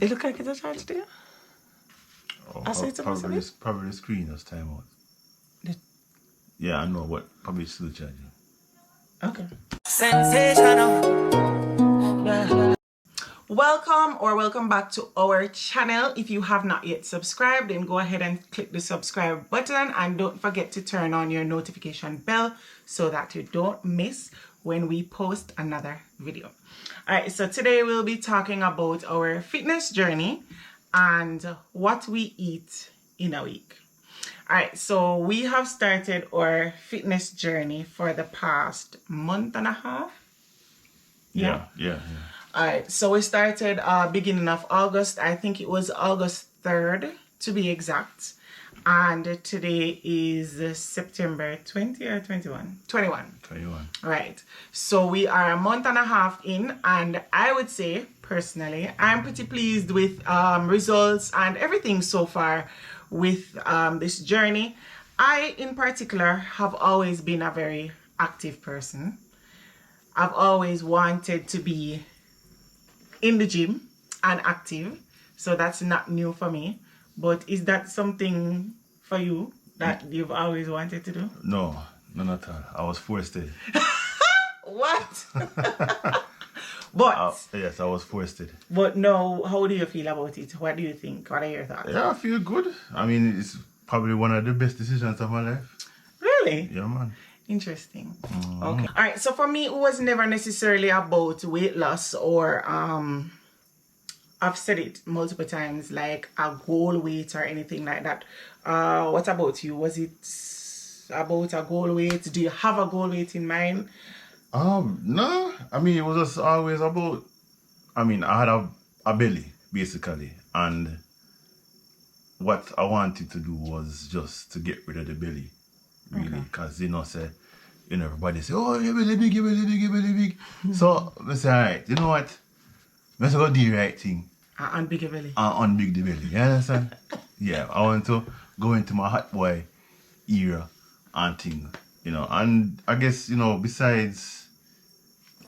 It look like it's a charge there. Oh, I say it's probably the screen has time out. Yeah, I know, but probably still charging. Okay. Sensational. Yeah. Welcome back to our channel. If you have not yet subscribed, then go ahead and click the subscribe button and don't forget to turn on your notification bell so that you don't miss when we post another video. All right, so today we'll be talking about our fitness journey and what we eat in a week. All right, so we have started our fitness journey for the past month and a half. Yeah. All right, so we started beginning of August. I think it was August 3rd to be exact. And today is September 20 or 21? 21. 21. Right. So we are a month and a half in, and I would say, personally, I'm pretty pleased with results and everything so far with this journey. I, in particular, have always been a very active person. I've always wanted to be in the gym and active, so that's not new for me. But is that something for you that you've always wanted to do? No, none at all. I was forced it. What? But yes, I was forced it. But no, how do you feel about it? What do you think? What are your thoughts? Yeah, I feel good. I mean, it's probably one of the best decisions of my life. Really? Yeah, man. Interesting. Okay. All right. So for me, it was never necessarily about weight loss or I've said it multiple times, like a goal weight or anything like that. What about you? Was it about a goal weight? Do you have a goal weight in mind? No. I mean, it was just always about. I mean, I had a belly basically, and what I wanted to do was just to get rid of the belly, really, because say, everybody say, oh, your belly big, your belly big, your belly big. So I say, alright, you know what? Let's go do the right thing. Unbig your belly. Unbig the belly. You understand? Yeah, I want to go into my hot boy era and thing, and I guess, besides,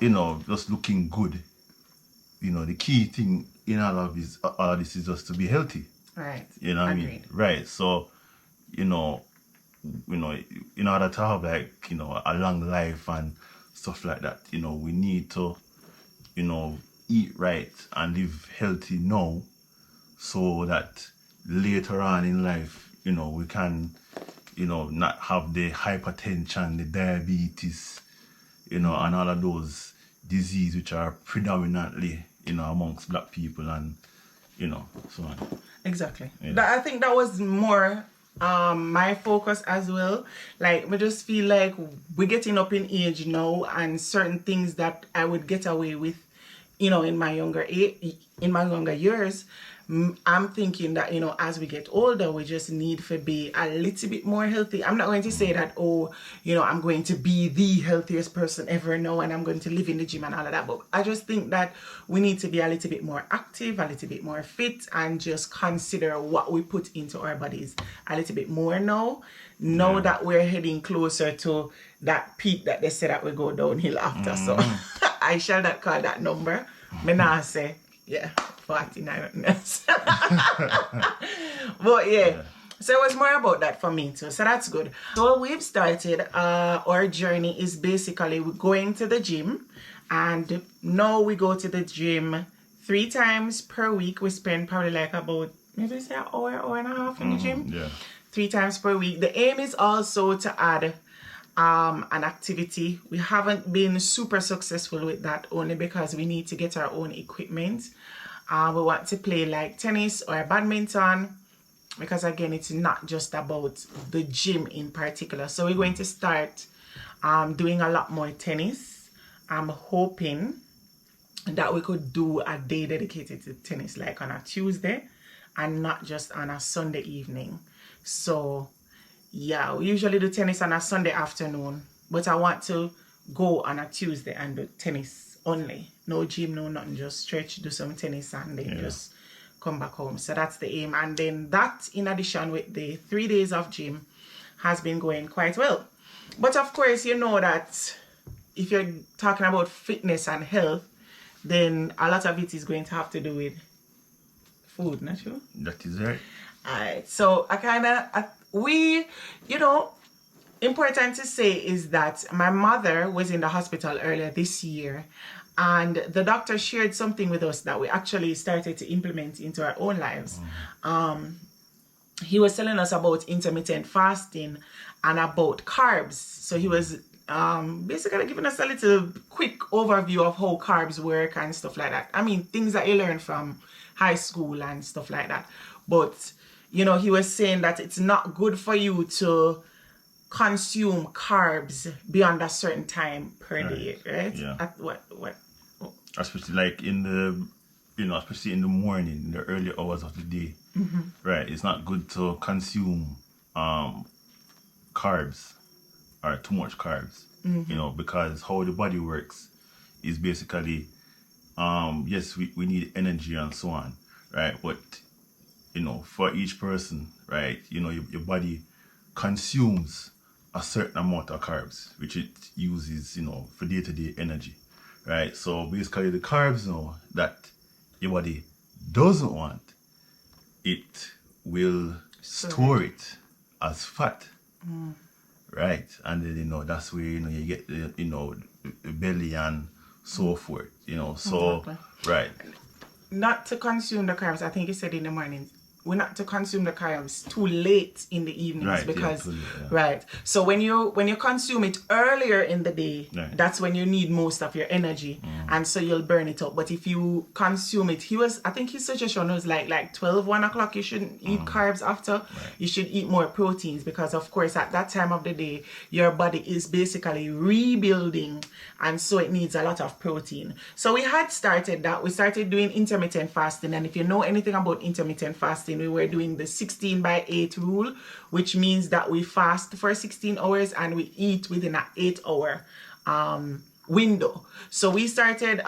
just looking good, the key thing in all of this is just to be healthy. Right. You know what I mean? Right. So, in order to have a long life and stuff like that, we need to, eat right and live healthy now so that later on in life, we can, not have the hypertension, the diabetes, and all of those diseases which are predominantly, amongst black people and, so on. Exactly. Yeah. I think that was more my focus as well. Like, we just feel like we're getting up in age now, and certain things that I would get away with, in my younger years, I'm thinking that, as we get older, we just need to be a little bit more healthy. I'm not going to say that, I'm going to be the healthiest person ever now and I'm going to live in the gym and all of that. But I just think that we need to be a little bit more active, a little bit more fit, and just consider what we put into our bodies a little bit more now. Now that we're heading closer to that peak that they say that we go downhill after. So I shall not call that number. Me not say, 49. But yeah. So it was more about that for me too. So that's good. So we've started, our journey is basically we're going to the gym. And now we go to the gym 3 times per week. We spend probably like about, maybe say an hour and a half in the gym. Yeah. 3 times per week. The aim is also to add an activity. We haven't been super successful with that only because we need to get our own equipment. We want to play like tennis or badminton, because again, it's not just about the gym in particular. So we're going to start doing a lot more tennis. I'm hoping that we could do a day dedicated to tennis, like on a Tuesday and not just on a Sunday evening. So yeah, we usually do tennis on a Sunday afternoon, but I want to go on a Tuesday and do tennis only. No gym, no nothing, just stretch, do some tennis and then just come back home. So that's the aim. And then that, in addition with the 3 days of gym, has been going quite well. But of course, you know that if you're talking about fitness and health, then a lot of it is going to have to do with food, not true? That is right. Alright, so important to say is that my mother was in the hospital earlier this year, and the doctor shared something with us that we actually started to implement into our own lives. He was telling us about intermittent fasting and about carbs. So he was basically giving us a little quick overview of how carbs work and stuff like that. I mean, things that you learn from high school and stuff like that. But, he was saying that it's not good for you to consume carbs beyond a certain time per day, right? Yeah. At what? Especially like in the, especially in the morning, in the early hours of the day, right? It's not good to consume carbs or too much carbs, because how the body works is basically, yes, we need energy and so on, right? But, for each person, right, your body consumes a certain amount of carbs, which it uses, for day-to-day energy, right? So basically the carbs, that your body doesn't want, it will store it as fat, right? And then, that's where, you get the belly and so forth, so, Exactly. right. Not to consume the carbs, I think you said in the morning. We're not to consume the carbs too late in the evenings, Right, because too late, yeah. right. So when you consume it earlier in the day, Right. that's when you need most of your energy, and so you'll burn it up. But if you consume it, I think his suggestion was like 12, 1 o'clock, you shouldn't eat carbs after. Right. You should eat more proteins, because of course at that time of the day your body is basically rebuilding, and so it needs a lot of protein. So we had started that. We started doing intermittent fasting, and if you know anything about intermittent fasting, we were doing the 16/8 rule, which means that we fast for 16 hours and we eat within an 8-hour window. So we started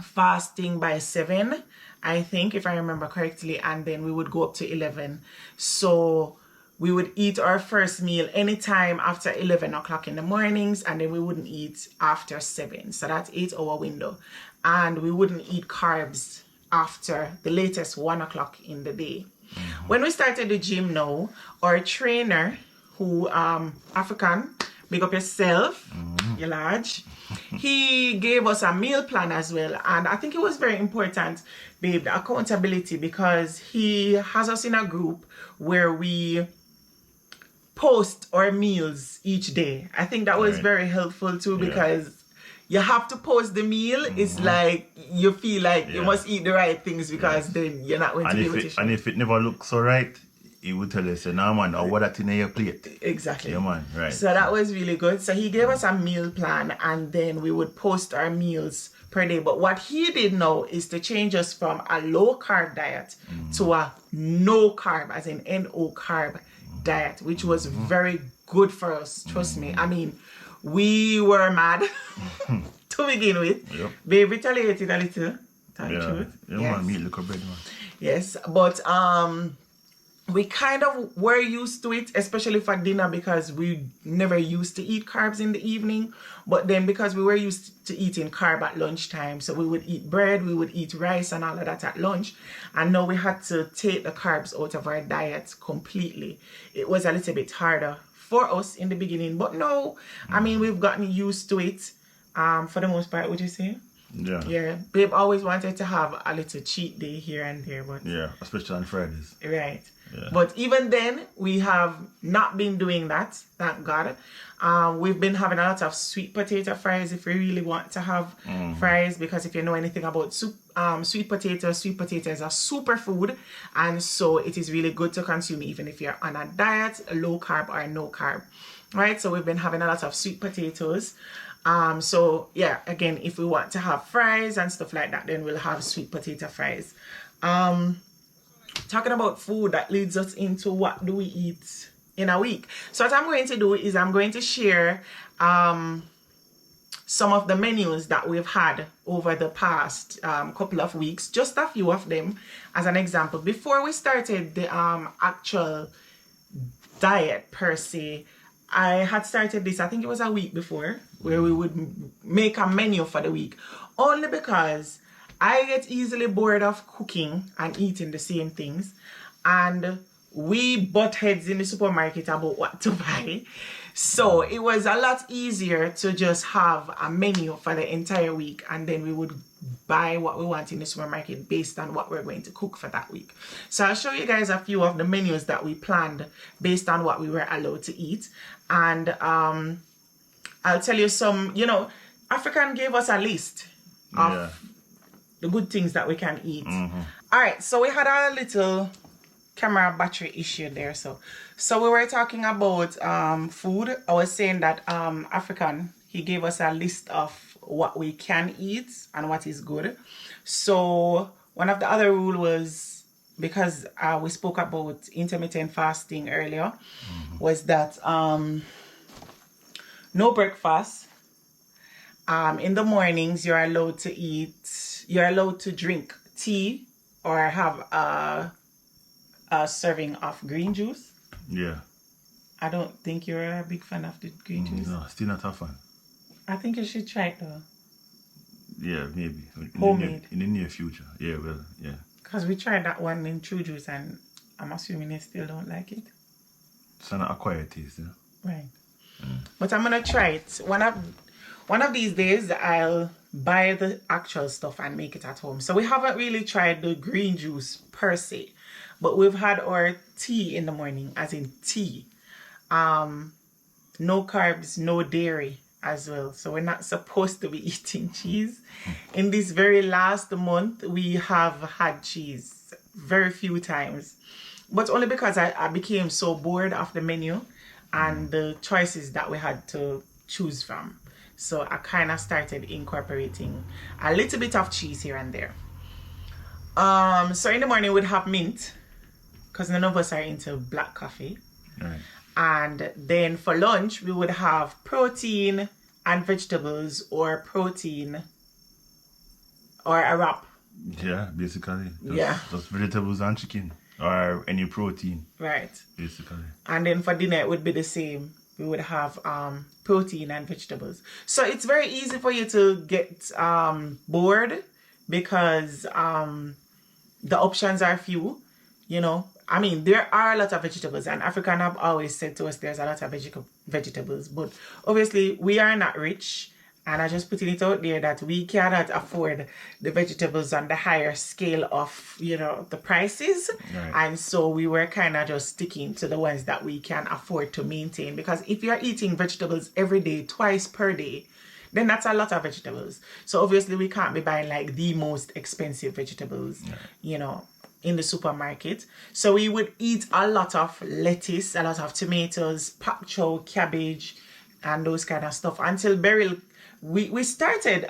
fasting by 7, I think, if I remember correctly, and then we would go up to 11. So we would eat our first meal anytime after 11 o'clock in the mornings, and then we wouldn't eat after 7. So that's 8-hour window. And we wouldn't eat carbs after the latest 1 o'clock in the day. When we started the gym now, our trainer, who African, big up yourself, you're large, he gave us a meal plan as well. And I think it was very important, babe, the accountability, because he has us in a group where we post our meals each day. I think that was Right. very helpful too, because you have to post the meal. It's like you feel like you must eat the right things, because then you're not going to be able to share. And if it never looks so right, he would tell us, "No man, or what that in your plate." Exactly. Yeah man, right. So that was really good. So he gave us a meal plan, and then we would post our meals per day. But what he did now is to change us from a low carb diet to a no carb, as in NO carb diet, which was very good for us. Trust me. I mean, we were mad to begin with. Yep. They retaliated a little. Yeah, man, meat look a bread, man. Yes, but we kind of were used to it, especially for dinner, because we never used to eat carbs in the evening. But then because we were used to eating carb at lunchtime, so we would eat bread, we would eat rice and all of that at lunch. And now we had to take the carbs out of our diet completely. It was a little bit harder for us in the beginning, but no, I mean, we've gotten used to it for the most part, would you say? Yeah. Babe always wanted to have a little cheat day here and there, but especially on Fridays. Right. Yeah. But even then, we have not been doing that, thank God. We've been having a lot of sweet potato fries if we really want to have fries, because if you know anything about sweet potato is a superfood, and so it is really good to consume even if you're on a diet, low carb or no carb. Right? So we've been having a lot of sweet potatoes. So yeah, again, if we want to have fries and stuff like that, then we'll have sweet potato fries. Talking about food, that leads us into what do we eat in a week. So what I'm going to do is I'm going to share some of the menus that we've had over the past couple of weeks, just a few of them as an example. Before we started the actual diet per se, I had started this, I think it was a week before, where we would make a menu for the week, only because I get easily bored of cooking and eating the same things, and we butt heads in the supermarket about what to buy. So it was a lot easier to just have a menu for the entire week, and then we would buy what we want in the supermarket based on what we're going to cook for that week. So I'll show you guys a few of the menus that we planned based on what we were allowed to eat. And I'll tell you some, you know, African gave us a list of the good things that we can eat. All right, so we had a little camera battery issue there. So we were talking about food. I was saying that African, he gave us a list of what we can eat and what is good. So one of the other rule was, because we spoke about intermittent fasting earlier, was that no breakfast. In the mornings, you're allowed to drink tea or have a serving of green juice. Yeah. I don't think you're a big fan of the green juice. No, still not a fan. I think you should try it though. Yeah, maybe. Homemade. In the near future. Yeah, well, yeah. Because we tried that one in True Juice and I'm assuming you still don't like it. It's an acquired taste, yeah. Right. But I'm going to try it. One of these days, I'll buy the actual stuff and make it at home. So we haven't really tried the green juice per se. But we've had our tea in the morning, as in tea. No carbs, no dairy as well. So we're not supposed to be eating cheese. In this very last month, we have had cheese very few times. But only because I became so bored of the menu and the choices that we had to choose from. So I kind of started incorporating a little bit of cheese here and there. So in the morning we'd have mint, because none of us are into black coffee. Right. And then for lunch, we would have protein and vegetables, or protein or a wrap. Yeah, basically. Just vegetables and chicken, or any protein. Right. Basically. And then for dinner, it would be the same. We would have protein and vegetables. So it's very easy for you to get bored, because the options are few, you know. I mean, there are a lot of vegetables, and African have always said to us there's a lot of vegetables, but obviously we are not rich, and I'm just putting it out there that we cannot afford the vegetables on the higher scale of, you know, the prices. Right. And so we were kind of just sticking to the ones that we can afford to maintain, because if you're eating vegetables every day, twice per day, then that's a lot of vegetables. So obviously we can't be buying like the most expensive vegetables, you know, in the supermarket. So we would eat a lot of lettuce, a lot of tomatoes, pak chow, cabbage, and those kind of stuff until Beryl. We started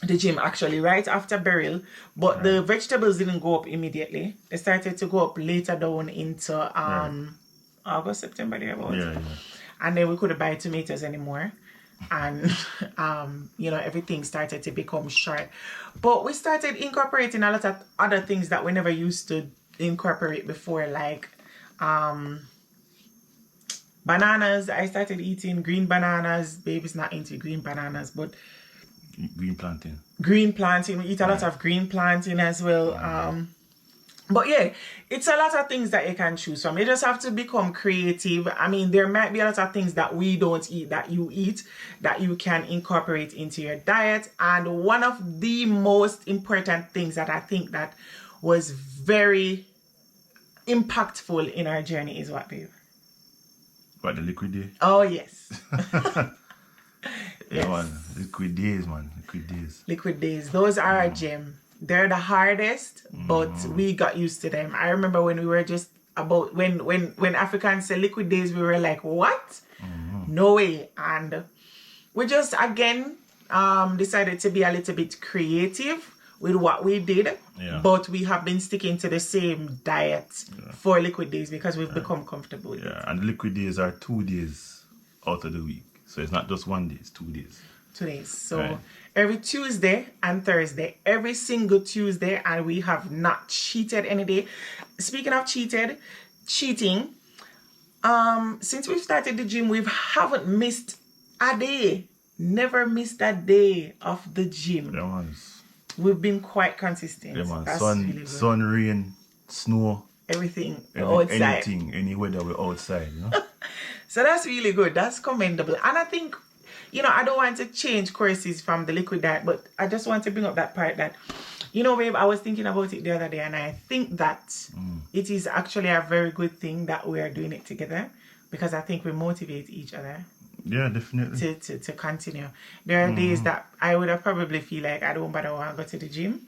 the gym actually right after Beryl, but the vegetables didn't go up immediately. They started to go up later down into August, September, thereabouts. Yeah. And then we couldn't buy tomatoes anymore. And you know, everything started to become short. But we started incorporating a lot of other things that we never used to incorporate before, like bananas. I started eating green bananas. Baby's not into green bananas, but green plantain. We eat a lot of green plantain as well. But yeah, it's a lot of things that you can choose from. You just have to become creative. I mean, there might be a lot of things that we don't eat that you eat that you can incorporate into your diet. And one of the most important things that I think that was very impactful in our journey is what, babe? What, the liquid day? Oh, yes. Yeah, man. Liquid days, man. Liquid days. Liquid days. Those are a gem. They're the hardest, but we got used to them. I remember when we were just about, when Africans say liquid days, we were like, what? No way. And we just, again, decided to be a little bit creative with what we did. Yeah. But we have been sticking to the same diet for liquid days because we've become comfortable with it. And liquid days are 2 days out of the week. So it's not just 1 day, it's 2 days. 2 days. So every Tuesday and Thursday, every single Tuesday, and we have not cheated any day. Speaking of cheating, since we've started the gym, we haven't missed a day. Never missed a day of the gym. We've been quite consistent. Yeah, man. That's really good. Sun, rain, snow, Everything outside. anything, any weather we're outside, you know? So that's really good. That's commendable. And I think, I don't want to change courses from the liquid diet, but I just want to bring up that part that, babe, I was thinking about it the other day, and I think that it is actually a very good thing that we are doing it together, because I think we motivate each other. Yeah, definitely. To continue. There are days that I would have probably feel like I don't bother want to go to the gym.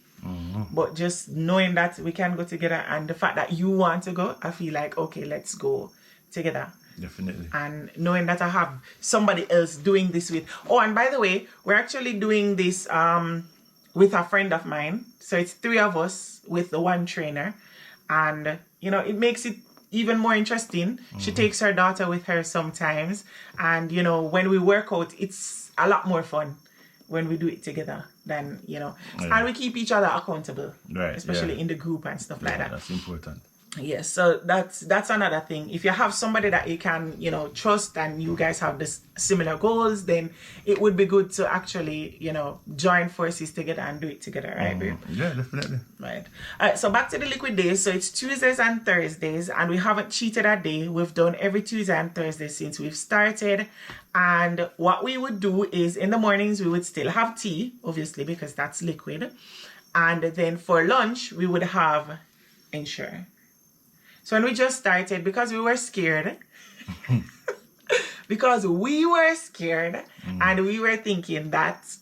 But just knowing that we can go together, and the fact that you want to go, I feel like, okay, let's go together. Definitely. And knowing that I have somebody else doing this with. Oh, and by the way, we're actually doing this with a friend of mine. So it's 3 of us with the one trainer. And, it makes it even more interesting. She takes her daughter with her sometimes. And, when we work out, it's a lot more fun when we do it together than, and we keep each other accountable. Right. Especially in the group and stuff like that. That's important. Yes, so that's another thing. If you have somebody that you can, trust, and you guys have this similar goals, then it would be good to actually, join forces together and do it together, right, babe? Yeah, definitely. Right. All right, so back to the liquid days. So it's Tuesdays and Thursdays, and we haven't cheated a day. We've done every Tuesday and Thursday since we've started. And what we would do is in the mornings, we would still have tea, obviously, because that's liquid. And then for lunch, we would have Ensure. So when we just started, because we were scared, and we were thinking that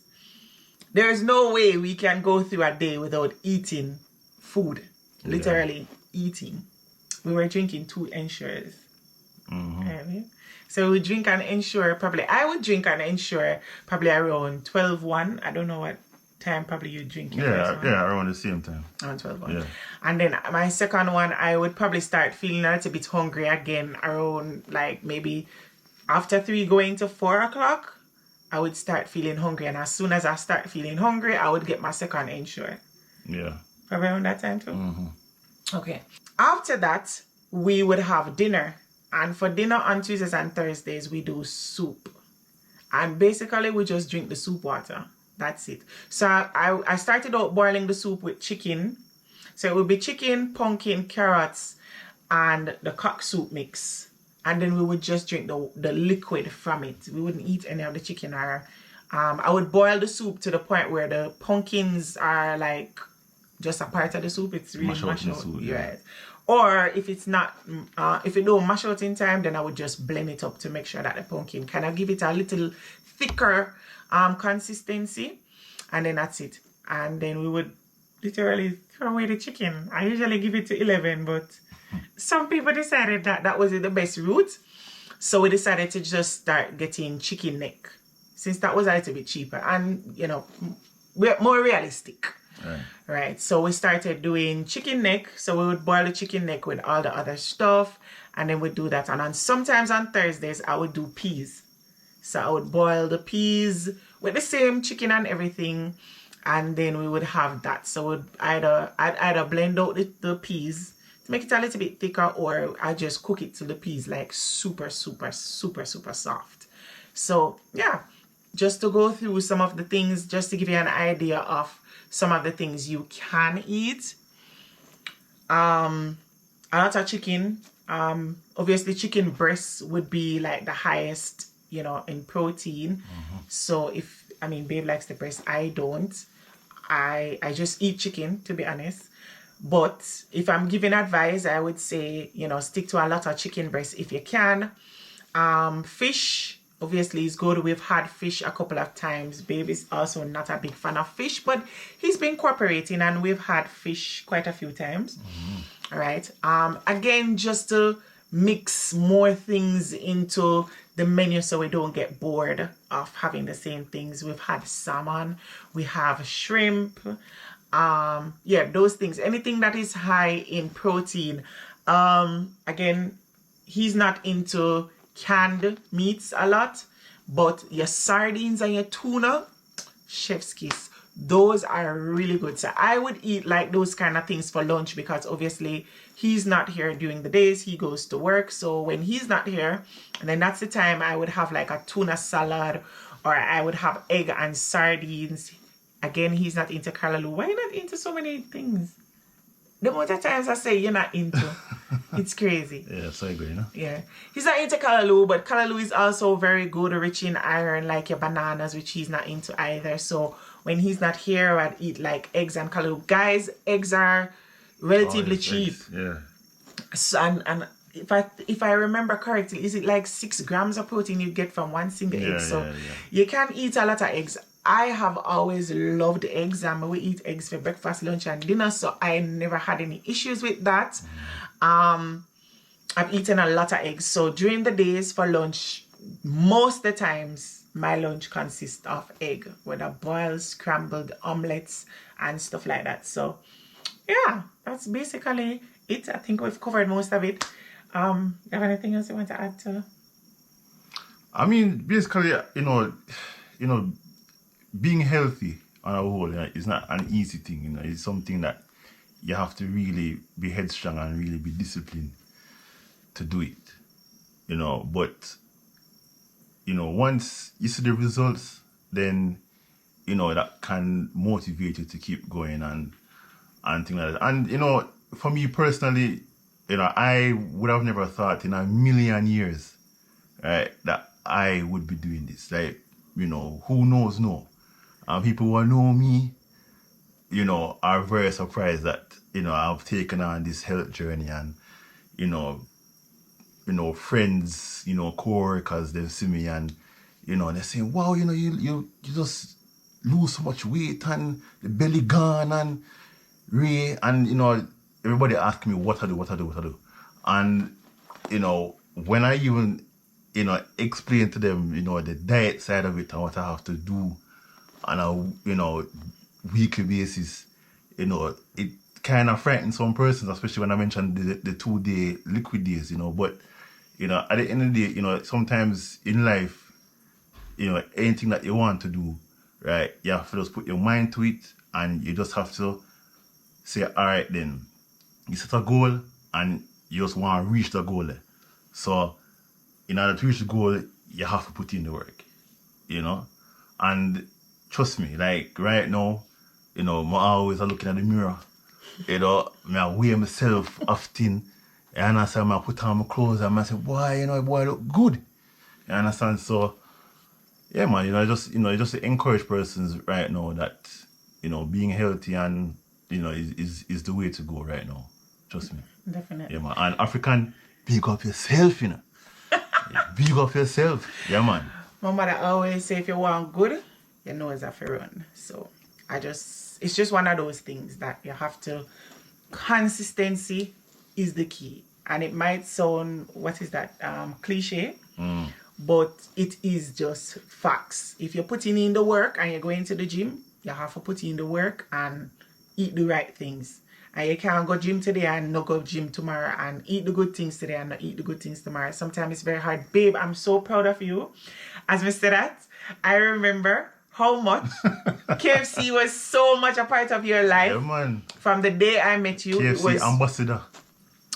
there's no way we can go through a day without eating food, literally eating. We were drinking 2 Ensures. So we drink an Ensure I would drink an Ensure probably around 12-1. I don't know what time probably you drink. Around the same time. Around 12-1. Yeah. And then my second one, I would probably start feeling a little bit hungry again around like maybe after 3 going to 4 o'clock. I would start feeling hungry, and as soon as I start feeling hungry, I would get my second Ensure. Yeah. Probably around that time too. Okay. After that, we would have dinner, and for dinner on Tuesdays and Thursdays, we do soup, and basically we just drink the soup water. That's it. So I started out boiling the soup with chicken. So it would be chicken, pumpkin, carrots, and the cock soup mix. And then we would just drink the liquid from it. We wouldn't eat any of the chicken. Or I would boil the soup to the point where the pumpkins are like just a part of the soup. It's really mashed out. Soup, Right. Or if it's not, if it don't mash out in time, then I would just blend it up to make sure that the pumpkin kind of give it a little thicker consistency, and then that's it. And then we would literally throw away the chicken. I usually give it to 11, but some people decided that that was the best route, so we decided to just start getting chicken neck, since that was a little bit cheaper and we're more realistic. Right. So we started doing chicken neck. So we would boil the chicken neck with all the other stuff, and then we'd do that. And sometimes on Thursdays I would do peas. So I would boil the peas with the same chicken and everything, and then we would have that. So I'd either blend out the peas to make it a little bit thicker, or I just cook it till the peas like super, super, super, super soft. So yeah, just to go through some of the things, just to give you an idea of some of the things you can eat. A lot of chicken. Obviously chicken breasts would be like the highest, in protein. So babe likes the breast. I don't. I just eat chicken, to be honest. But if I'm giving advice, I would say, stick to a lot of chicken breast if you can. Fish, obviously, is good. We've had fish a couple of times. Babe is also not a big fan of fish, but he's been cooperating, and we've had fish quite a few times. All right. Again, just to mix more things into the menu so we don't get bored of having the same things. We've had salmon, we have shrimp, those things, anything that is high in protein. Again, he's not into canned meats a lot, but your sardines and your tuna, chef's kiss. Those are really good. So I would eat like those kind of things for lunch, because obviously he's not here during the days. He goes to work. So when he's not here, and then that's the time I would have like a tuna salad, or I would have egg and sardines. Again, he's not into callaloo. Why are you not into so many things? The amount of times I say you're not into, it's crazy. Yeah, so I agree, you know? Yeah. He's not into callaloo, but callaloo is also very good, rich in iron, like your bananas, which he's not into either. So when he's not here, I'd eat like eggs and callaloo. Guys, eggs are relatively cheap. Eggs. Yeah. So, and if I remember correctly, is it like 6 grams of protein you get from one single egg? So you can eat a lot of eggs. I have always loved eggs, and we eat eggs for breakfast, lunch, and dinner, so I never had any issues with that. I've eaten a lot of eggs, so during the days for lunch, most of the times my lunch consists of egg, whether boiled, scrambled, omelets, and stuff like that. So yeah, that's basically it. I think we've covered most of it. You have anything else you want to add to? I mean, basically, you know, being healthy on a whole, is not an easy thing. You know, it's something that you have to really be headstrong and really be disciplined to do it. You know, but once you see the results, then that can motivate you to keep going and things like that. And for me personally, I would have never thought in a million years, right, that I would be doing this. Like, who knows? No. People who know me, are very surprised that, I've taken on this health journey, and, friends, co-workers, they see me and, they're saying, wow, you just lose so much weight and the belly gone and and, everybody ask me what I do. And, when I even, explain to them, the diet side of it and what I have to do on a, weekly basis, it kind of frightens some persons, especially when I mentioned the 2-day liquid days, but, at the end of the day, sometimes in life, anything that you want to do, right, you have to just put your mind to it, and you just have to say, all right, then, you set a goal, and you just want to reach the goal. So, in order to reach the goal, you have to put in the work, and trust me, like right now, I'm always looking at the mirror, I weigh myself often, and I say, I put on my clothes, and I say, boy, boy, I look good, you understand? So, yeah, man, just to encourage persons right now that, being healthy and, is the way to go right now. Trust me. Definitely. Yeah, man. And African, big up yourself, Big up yourself. Yeah, man. My mother always say, if you want good, you know it's a fair run. So it's just one of those things that you have to, consistency is the key. And it might sound, cliche, but it is just facts. If you're putting in the work and you're going to the gym, you have to put in the work and eat the right things. And you can't go gym today and not go gym tomorrow, and eat the good things today and not eat the good things tomorrow. Sometimes it's very hard. Babe, I'm so proud of you. As I said that, I remember how much KFC was so much a part of your life. Yeah, man. From the day I met you. KFC ambassador.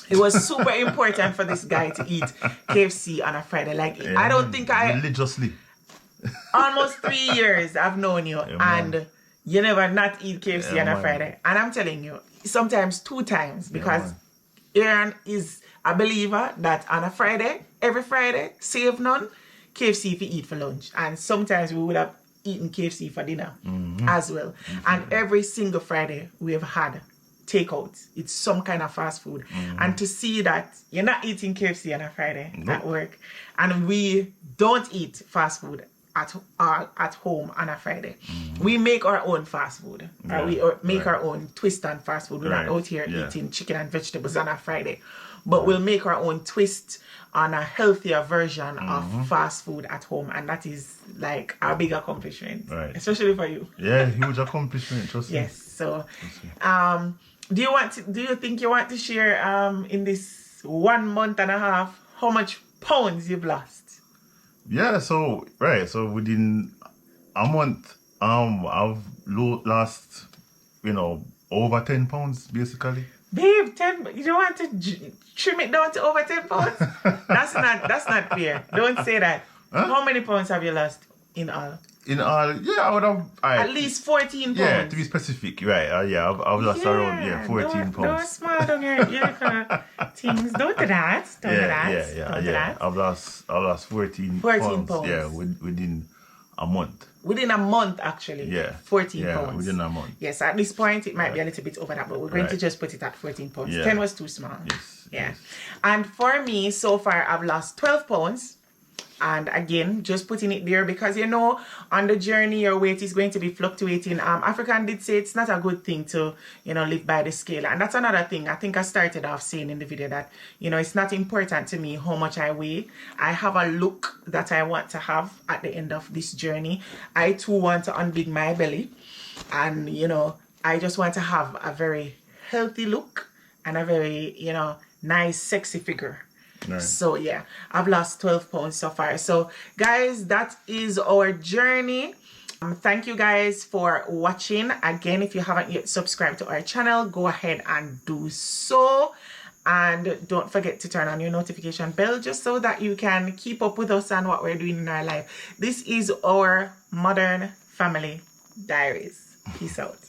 It was super important for this guy to eat KFC on a Friday. Like, Yeah, I don't man. think Religiously. almost 3 years I've known you, Yeah, and you never not eat KFC Yeah, on a man. Friday. And I'm telling you, sometimes 2 times, because man. Aaron is a believer that on a Friday, every Friday, save none, KFC if you eat for lunch. And sometimes we would have eaten KFC for dinner as well. And every single Friday we have had takeout. It's some kind of fast food. And to see that you're not eating KFC on a Friday at work, and we don't eat fast food at home on a Friday. We make our own fast food. We make our own twist on fast food. We're not out here eating chicken and vegetables on a Friday. But we'll make our own twist on a healthier version of fast food at home. And that is like our big accomplishment. Right. Especially for you. Yeah, huge accomplishment, trust me. Yes. So do you think you want to share in this 1 month and a half how much pounds you've lost? Yeah, so within a month, I've lost, over 10 pounds basically. Babe, 10. You don't want to trim it down to over 10 pounds? That's not fair. Don't say that. Huh? How many pounds have you lost in all? in all, yeah, I would have. At least 14 pounds. Yeah, to be specific, right? Yeah, I've lost around 14 Don't pounds. smile on your things. Don't do that. Don't do that. Don't do that. I've lost 14 14 pounds. Yeah, within a month. Within a month, actually. Yeah. 14 yeah, pounds. within a month. Yes, at this point, it might be a little bit over that, but we're going to just put it at 14 pounds. Yeah. 10 was too small. Yes. Yeah. Yes. And for me, so far, I've lost 12 pounds. And again, just putting it there because, you know, on the journey, your weight is going to be fluctuating. African did say it's not a good thing to, you know, live by the scale. And that's another thing. I think I started off saying in the video that, you know, it's not important to me how much I weigh. I have a look that I want to have at the end of this journey. I too want to unbig my belly. And, you know, I just want to have a very healthy look and a very, you know, nice, sexy figure. Right. So yeah, I've lost 12 pounds so far. So guys, that is our journey. Thank you guys for watching. Again, if you haven't yet subscribed to our channel, go ahead and do so. And don't forget to turn on your notification bell just so that you can keep up with us and what we're doing in our life. This is our Modern Family Diaries. Peace out.